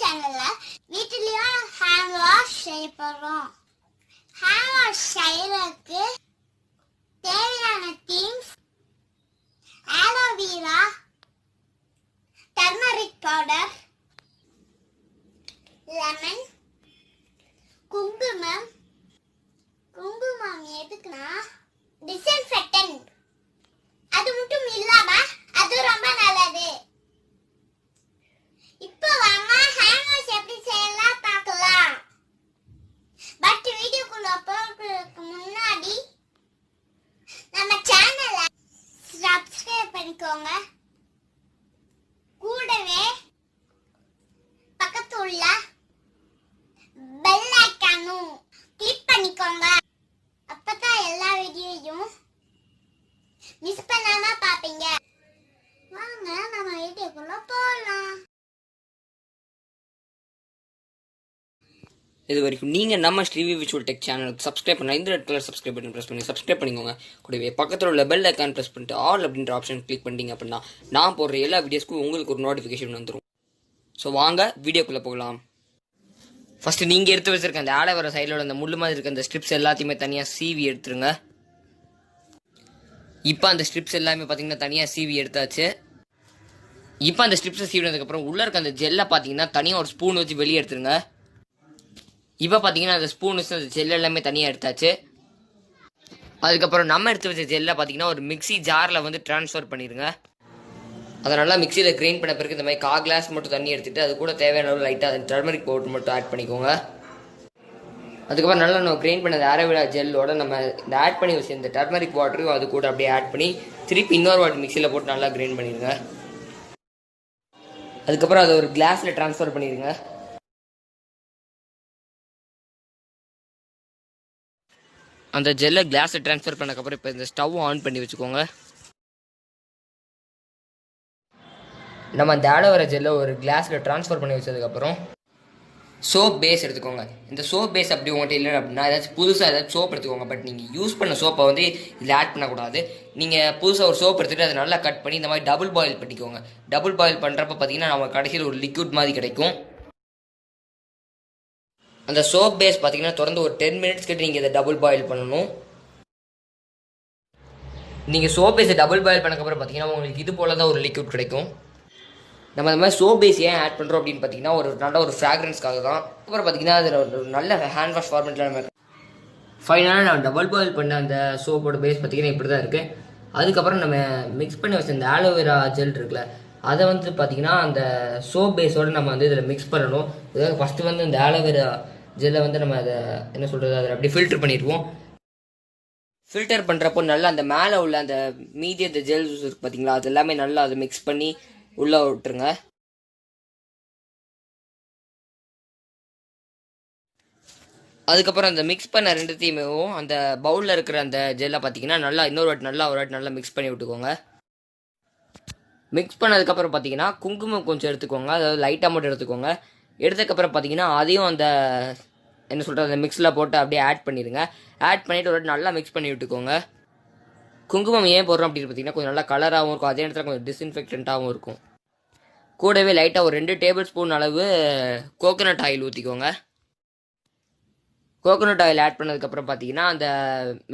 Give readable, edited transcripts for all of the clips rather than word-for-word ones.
சேனல்ல வீட்லயும் hand wash செய்ய போறோம். ஹேண்ட் வாஷ் செய்யறதுக்கு தேவையான things aloe vera, turmeric powder, lemon, குங்குமம். குங்குமம் எதுக்குன்னா டிஸ்இன்ஃபெக்டன்ட். அது மட்டும் இல்லாம அது ரொம்ப நல்லது. இப்போ வாங்க ஹேண்ட் வாஷ் எப்படி செய்யலாம் பார்க்கலாம். பட் வீடியோக்குள்ள போறதுக்கு முன்னாடி நம்ம சேனலை சப்ஸ்கிரைப் பண்ணிக்கோங்க. கூடவே பக்கத்துல உள்ள பெல் ஐகானும் கிளிக் பண்ணிக்கோங்க. அப்பதான் எல்லா வீடியோயும் மிஸ் பண்ணாம பாப்பீங்க. வாங்க நம்ம வீடியோக்குள்ள போகலாம். இது வரைக்கும் நீங்கள் நம்ம ஸ்ரீவி விஷுவல் டெக் சேனலுக்கு சப்ஸ்கிரைப் பண்ணலாம். இந்த red colour subscribe button press பண்ணி சப்ஸ்கிரைப் பண்ணிக்கோங்க. கூடவே பக்கத்தில் உள்ள பெல் ஐக்கான் ப்ரெஸ் பண்ணிட்டு ஆல் அப்படின்ற ஆப்ஷன் கிளிக் பண்ணிட்டீங்க அப்படின்னா நான் போடுற எல்லா வீடியோஸ்க்கும் உங்களுக்கு ஒரு நோட்டிஃபிகேஷன் வந்துடும். ஸோ வாங்க வீடியோக்குள்ளே போகலாம். ஃபஸ்ட்டு நீங்கள் எடுத்து வச்சுருக்க அந்த ஆடை வர சைடில் அந்த முள்ளு மாதிரி இருக்க அந்த ஸ்ட்ரிப்ஸ் எல்லாத்தையுமே தனியாக சீவி எடுத்துருங்க. இப்போ அந்த ஸ்ட்ரிப்ஸ் எல்லாமே பார்த்தீங்கன்னா தனியாக சீவி எடுத்தாச்சு. இப்போ அந்த ஸ்ட்ரிப்ஸை சீவினதுக்கப்புறம் உள்ளே இருக்க அந்த ஜெல்லை பார்த்தீங்கன்னா தனியாக ஒரு ஸ்பூன் வச்சு வெளியே எடுத்துருங்க. இப்போ பார்த்தீங்கன்னா அந்த ஸ்பூன் வச்சு அந்த ஜெல் எல்லாமே தனியாக எடுத்தாச்சு. அதுக்கப்புறம் நம்ம எடுத்து வச்ச ஜெல்லை பார்த்தீங்கன்னா ஒரு மிக்சி ஜாரில் வந்து ட்ரான்ஸ்ஃபர் பண்ணிடுங்க. அதை நல்லா மிக்சியில் கிரைண்ட் பண்ண பிறகு இந்த மாதிரி 1/4 கிளாஸ் மட்டும் தண்ணி எடுத்துகிட்டு அது கூட தேவையான அளவு லைட்டாக அந்த டர்மரிக் பவுடர் மட்டும் ஆட் பண்ணிக்கோங்க. அதுக்கப்புறம் நல்லா நம்ம கிரைண்ட் பண்ண ஆலோவேரா ஜெல்லோட நம்ம இந்த ஆட் பண்ணி வச்சு இந்த டர்மரிக் வாட்டரையும் அது கூட அப்படியே ஆட் பண்ணி திருப்பி இன்னொரு வாட்டர் மிக்சியில் போட்டு நல்லா கிரைண்ட் பண்ணிடுங்க. அதுக்கப்புறம் அதை ஒரு கிளாஸில் ட்ரான்ஸ்ஃபர் பண்ணிடுங்க. அந்த ஜெல்லை கிளாஸை ட்ரான்ஸ்ஃபர் பண்ணக்கப்புறம் இப்போ இந்த ஸ்டவ் ஆன் பண்ணி வச்சுக்கோங்க. நம்ம அந்த ஆலோவேரா ஜெல்லை ஒரு கிளாஸில் ட்ரான்ஸ்ஃபர் பண்ணி வச்சதுக்கப்புறம் சோப் பேஸ் எடுத்துக்கோங்க. இந்த சோப் பேஸ் அப்படி உங்கள்கிட்ட இல்லை அப்படின்னா ஏதாச்சும் புதுசாக ஏதாச்சும் சோப் எடுத்துக்கோங்க. பட் நீங்கள் யூஸ் பண்ண சோப்பை வந்து இதில் ஆட் பண்ணக்கூடாது. நீங்கள் புதுசாக ஒரு சோப் எடுத்துகிட்டு அதை நல்லா கட் பண்ணி இந்த மாதிரி டபுள் பாயில் பண்ணிக்கோங்க. டபுள் பாயில் பண்ணுறப்ப பார்த்தீங்கன்னா நம்ம கடைசியில் ஒரு லிக்விட் மாதிரி கிடைக்கும். அந்த சோப் பேஸ் பார்த்தீங்கன்னா தொடர்ந்து ஒரு 10 மினிட்ஸ் கிட்ட நீங்கள் இதை டபுள் பாயில் பண்ணணும். நீங்கள் சோப் பேஸை டபுள் பாயில் பண்ணக்கப்புறம் பார்த்தீங்கன்னா உங்களுக்கு இது போல தான் ஒரு லிக்விட் கிடைக்கும். நம்ம இந்த மாதிரி சோப் பேஸ் ஏன் ஆட் பண்ணுறோம் அப்படின்னு பார்த்தீங்கன்னா ஒரு நல்ல ஒரு ஃப்ராக்ரன்ஸ்க்காக தான். அப்புறம் பார்த்தீங்கன்னா அதில் ஒரு நல்ல ஹேண்ட் வாஷ் ஃபார்மெட்டில் நம்ம ஃபைனலாக நம்ம டபுள் பாயில் பண்ண அந்த சோப்போட பேஸ் பார்த்தீங்கன்னா இப்படி தான் இருக்குது. அதுக்கப்புறம் நம்ம மிக்ஸ் பண்ணி வச்ச இந்த ஆலோவேரா ஜெல் இருக்குல்ல அதை வந்து பார்த்தீங்கன்னா அந்த சோப் பேஸோடு நம்ம வந்து இதில் மிக்ஸ் பண்ணணும். இதாவது ஃபஸ்ட்டு வந்து இந்த ஆலோவேரா ஜெல்லை வந்து நம்ம அதை என்ன சொல்கிறது அதில் அப்படி ஃபில்டர் பண்ணிடுவோம். ஃபில்டர் பண்ணுறப்போ நல்லா அந்த மேலே உள்ள அந்த மீதி அந்த ஜெல்ஸ் இருக்குது பார்த்தீங்களா அது எல்லாமே நல்லா அதை மிக்ஸ் பண்ணி உள்ளே விட்டுருங்க. அதுக்கப்புறம் அந்த மிக்ஸ் பண்ண ரெண்டுத்தையுமே அந்த பவுலில் இருக்கிற அந்த ஜெல்லை பார்த்தீங்கன்னா நல்லா இன்னொரு வாட்டி நல்லா மிக்ஸ் பண்ணி விட்டுக்கோங்க. மிக்ஸ் பண்ணதுக்கப்புறம் பார்த்தீங்கன்னா குங்குமம் கொஞ்சம் எடுத்துக்கோங்க. அதாவது லைட்டாக மட்டும் எடுத்துக்கோங்க. எடுத்ததுக்கப்புறம் பார்த்தீங்கன்னா அதையும் அந்த என்ன சொல்கிறது அந்த மிக்ஸில் போட்டு அப்படியே ஆட் பண்ணிடுங்க. ஆட் பண்ணிவிட்டு ஒரு நல்லா மிக்ஸ் பண்ணி விட்டுக்கோங்க. குங்குமம் ஏன் போடுறோம் அப்படின்னு பார்த்தீங்கன்னா கொஞ்சம் நல்லா கலராகவும் இருக்கும், அதே நேரத்தில் கொஞ்சம் டிஸ்இன்ஃபெக்டண்ட்டாகவும் இருக்கும். கூடவே லைட்டாக ஒரு 2 டேபிள் ஸ்பூன் அளவு கோகோனட் ஆயில் ஊற்றிக்கோங்க. கோகோனட் ஆயில் ஆட் பண்ணதுக்கப்புறம் பார்த்தீங்கன்னா அந்த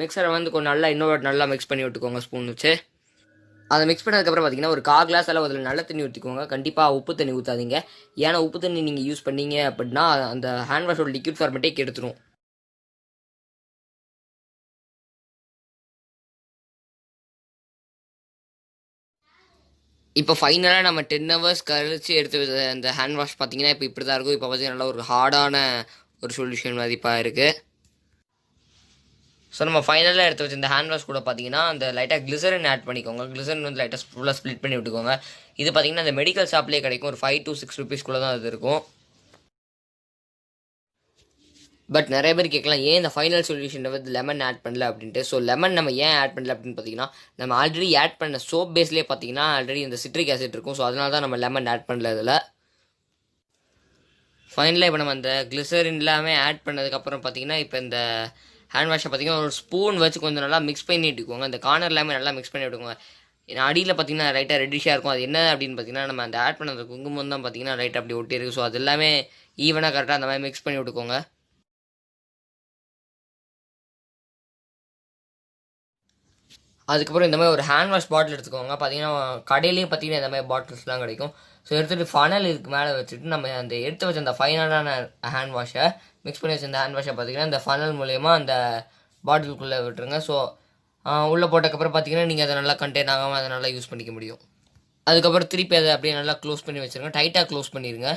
மிக்சரை வந்து கொஞ்சம் நல்லா இன்னொரு நல்லா மிக்ஸ் பண்ணி விட்டுக்கோங்க ஸ்பூன் வச்சு. அதை மிக்ஸ் பண்ணதுக்கப்புறம் பார்த்தீங்கன்னா ஒரு 1/4 கிளாஸ் அளவு அதில் நல்ல தண்ணி ஊற்றிக்கோங்க. கண்டிப்பாக உப்பு தண்ணி ஊற்றாதீங்க. ஏன்னா உப்பு தண்ணி நீங்கள் யூஸ் பண்ணீங்க அப்படின்னா அந்த ஹேண்ட் வாஷோட லிக்விட் ஃபார்மேட்டே கெடுத்துரும். இப்போ ஃபைனலாக நம்ம 10 ஹவர்ஸ் கழிச்சு எடுத்து அந்த ஹேண்ட் வாஷ் பார்த்தீங்கன்னா இப்போ இப்படி தான் இருக்கும். இப்போ பார்த்தீங்கன்னா நல்லா ஒரு ஹார்டான ஒரு சொல்யூஷன் மதிப்பாக இருக்குது. ஸோ நம்ம ஃபைனலாக எடுத்து வச்சு இந்த ஹேண்ட் வாஷ் கூட பார்த்தீங்கன்னா அந்த லைட்டாக கிளிசரின் ஆட் பண்ணிக்கோங்க. கிளிசரின் வந்து லைட்டாக ஃபுல்லாக ஸ்ப்ளிட் பண்ணி விட்டுக்கோங்க. இது பார்த்தீங்கன்னா அந்த மெடிக்கல் ஷாப்லேயே கிடைக்கும். ஒரு 5 to 6 rupees தான் அது இருக்கும். பட் நிறைய பேர் கேட்கலாம் ஏன் இந்த ஃபைனல் சொல்யூஷனில் வந்து லெமன் ஆட் பண்ணல அப்படின்ட்டு. ஸோ லெமன் நம்ம ஏன் ஆட் பண்ணல அப்படின்னு பார்த்தீங்கன்னா நம்ம ஆல்ரெடி ஆட் பண்ண சோப் பேஸ்லேயே பார்த்தீங்கன்னா ஆல்ரெடி இந்த சிட்ரிக் ஆசிட் இருக்கும். ஸோ அதனால தான் நம்ம லெமன் ஆட் பண்ணல இதில். ஃபைனலாக இப்போ நம்ம அந்த கிளிசரின் எல்லாமே ஆட் பண்ணதுக்கப்புறம் பார்த்தீங்கன்னா இப்போ இந்த ஹேண்ட் வாஷை பார்த்தீங்கன்னா ஒரு ஸ்பூன் வச்சு கொஞ்சம் நல்லா மிக்ஸ் பண்ணி விட்டுக்கோங்க. இந்த கார்னர் எல்லாமே நல்லா மிக்ஸ் பண்ணி விட்டுக்கோங்க. அடியில் பார்த்தீங்கன்னா ரைட்டாக ரெட்டிஷாக இருக்கும். அது என்ன அப்படின்னு பார்த்தீங்கன்னா நம்ம அந்த ஆட் பண்ண அந்த குங்குமம் தான் பார்த்தீங்கன்னா ரைட்டாக அப்படி ஒட்டி இருக்குது. ஸோ அது எல்லாமே ஈவனாக கரெக்டாக அந்த மாதிரி மிக்ஸ் பண்ணி விட்டுக்கோங்க. அதுக்கப்புறம் இந்த மாதிரி ஒரு ஹேண்ட் வாஷ் பாட்டில் எடுத்துக்கோங்க. பார்த்தீங்கன்னா கடையிலேயே பார்த்தீங்கன்னா இந்த மாதிரி பாட்டில்ஸ்லாம் கிடைக்கும். ஸோ எடுத்துகிட்டு ஃபனல் இதுக்கு மேலே வச்சுட்டு நம்ம அந்த எடுத்து வச்ச அந்த ஃபைனலான ஹேண்ட் வாஷை மிக்ஸ் பண்ணி வச்ச அந்த ஹேண்ட் வாஷை பார்த்தீங்கன்னா இந்த ஃபனல் மூலயமா அந்த பாட்டிலுக்குள்ளே விட்டுருங்க. ஸோ உள்ளே போட்டக்கப்புறம் பார்த்தீங்கன்னா நீங்கள் அதை நல்லா கண்டெயின் ஆகாமல் அதை நல்லா யூஸ் பண்ணிக்க முடியும். அதுக்கப்புறம் திருப்பி அதை அப்படியே நல்லா க்ளோஸ் பண்ணி வச்சுருங்க. டைட்டாக க்ளோஸ் பண்ணிடுங்க.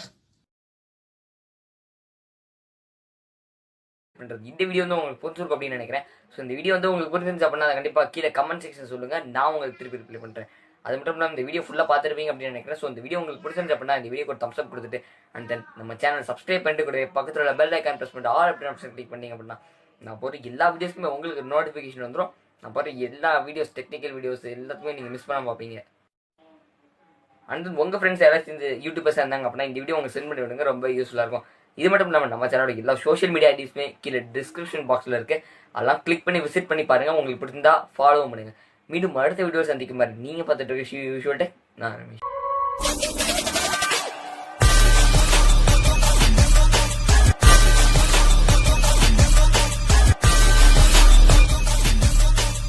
இந்த வீடியோ வந்து உங்களுக்கு பிடிச்சிருக்கும் அப்படின்னு நினைக்கிறேன். ஸோ இந்த வீடியோ வந்து உங்களுக்கு பிடிச்சிருந்துச்சு அப்படின்னா அதை கண்டிப்பாக கீழே கமெண்ட் செக்ஷன் சொல்லுங்கள். நான் உங்களுக்கு திருப்பி ரிப்ளை பண்ணுறேன். அது மட்டும் இல்லாமல் இந்த வீடியோ ஃபுல்லாக பார்த்துருப்பீங்க அப்படின்னு நினைக்கிறேன். ஸோ இந்த வீடியோ உங்களுக்கு பிடிச்சிருந்துச்சு அப்படின்னா இந்த வீடியோ ஒரு தம்ஸ் அப் கொடுத்துட்டு அண்ட் தென் நம்ம சேனல் சப்ஸ்கிரைப் பண்ணிட்டு கூட பக்கத்தில் உள்ள பெல் ஐக்கான் ப்ரெஸ் பண்ணிட்டு ஆல் அப்படி ஆப்ஷன் கிளிக் பண்ணிங்க அப்படின்னா நான் போகிற எல்லா வீடியோஸுமே உங்களுக்கு நோட்டிஃபிகேஷன் வந்துடும். நான் போகிற எல்லா வீடியோஸ் டெக்னிக்கல் வீடியோஸ் எல்லாத்துக்குமே நீங்கள் மிஸ் பண்ணாமல் பார்ப்பீங்க. அண்ட் உங்கள் ஃப்ரெண்ட்ஸ் யாராச்சும் இந்த யூடியூபர்ஸ் இருந்தாங்க அப்படின்னா இந்த வீடியோ உங்களுக்கு சென்ட் பண்ணி விடுங்க. ரொம்ப யூஸ்ஃபுல்லாக இருக்கும். இது மட்டும் இல்லாமல் நம்ம சேனலோட எல்லா சோஷியல் மீடியா ஐடிஸுமே கீழே டிஸ்கிரிப்ஷன் பாக்ஸில் இருக்குது. அதெல்லாம் கிளிக் பண்ணி விசிட் பண்ணி பாருங்கள். உங்களுக்கு பிடிச்சிருந்தா ஃபாலோ பண்ணுங்கள். மீண்டும் அடுத்த வீடியோ சந்திக்கும் மாதிரி நீங்கள் பார்த்துட்டு இருக்க ஷூ நான் ரமேஷ்.